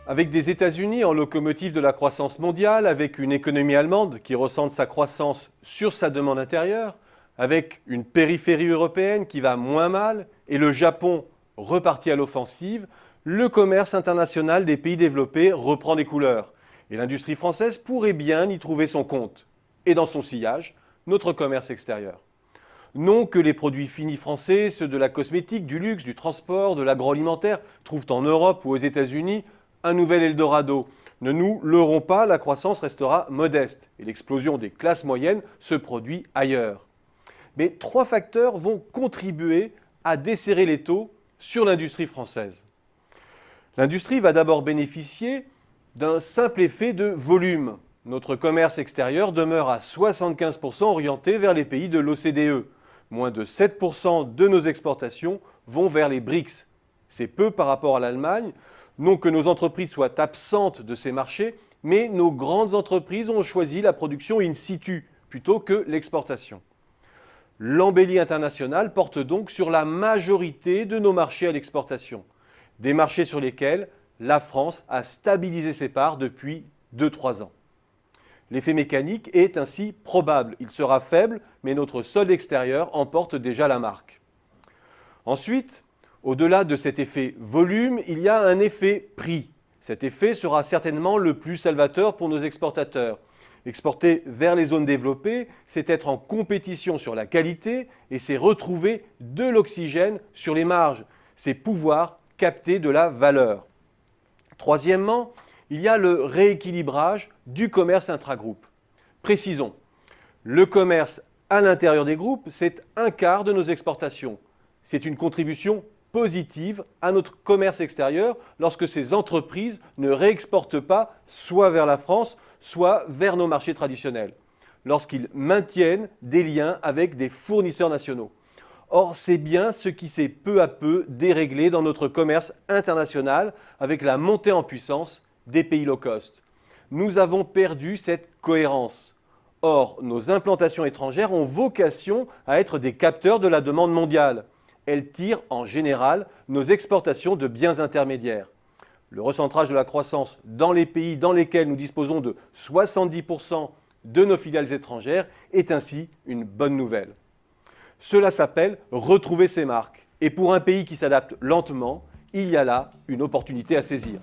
Avec des États-Unis en locomotive de la croissance mondiale, avec une économie allemande qui ressente sa croissance sur sa demande intérieure, avec une périphérie européenne qui va moins mal et le Japon reparti à l'offensive, le commerce international des pays développés reprend des couleurs. Et l'industrie française pourrait bien y trouver son compte. Et dans son sillage, notre commerce extérieur. Non que les produits finis français, ceux de la cosmétique, du luxe, du transport, de l'agroalimentaire, trouvent en Europe ou aux États-Unis un nouvel Eldorado. Ne nous leurrons pas, la croissance restera modeste et l'explosion des classes moyennes se produit ailleurs. Mais trois facteurs vont contribuer à desserrer l'étau sur l'industrie française. L'industrie va d'abord bénéficier d'un simple effet de volume. Notre commerce extérieur demeure à 75% orienté vers les pays de l'OCDE. Moins de 7% de nos exportations vont vers les BRICS. C'est peu par rapport à l'Allemagne. Non que nos entreprises soient absentes de ces marchés, mais nos grandes entreprises ont choisi la production in situ plutôt que l'exportation. L'embellie internationale porte donc sur la majorité de nos marchés à l'exportation. Des marchés sur lesquels la France a stabilisé ses parts depuis 2-3 ans. L'effet mécanique est ainsi probable. Il sera faible, mais notre solde extérieur emporte déjà la marque. Ensuite, au-delà de cet effet volume, il y a un effet prix. Cet effet sera certainement le plus salvateur pour nos exportateurs. Exporter vers les zones développées, c'est être en compétition sur la qualité et c'est retrouver de l'oxygène sur les marges. C'est pouvoir capter de la valeur. Troisièmement, il y a le rééquilibrage du commerce intragroupe. Précisons, le commerce à l'intérieur des groupes, c'est un quart de nos exportations. C'est une contribution positive à notre commerce extérieur lorsque ces entreprises ne réexportent pas soit vers la France, soit vers nos marchés traditionnels, lorsqu'ils maintiennent des liens avec des fournisseurs nationaux. Or, c'est bien ce qui s'est peu à peu déréglé dans notre commerce international avec la montée en puissance des pays low cost. Nous avons perdu cette cohérence. Or, nos implantations étrangères ont vocation à être des capteurs de la demande mondiale. Elles tirent en général nos exportations de biens intermédiaires. Le recentrage de la croissance dans les pays dans lesquels nous disposons de 70% de nos filiales étrangères est ainsi une bonne nouvelle. Cela s'appelle retrouver ses marques. Et pour un pays qui s'adapte lentement, il y a là une opportunité à saisir.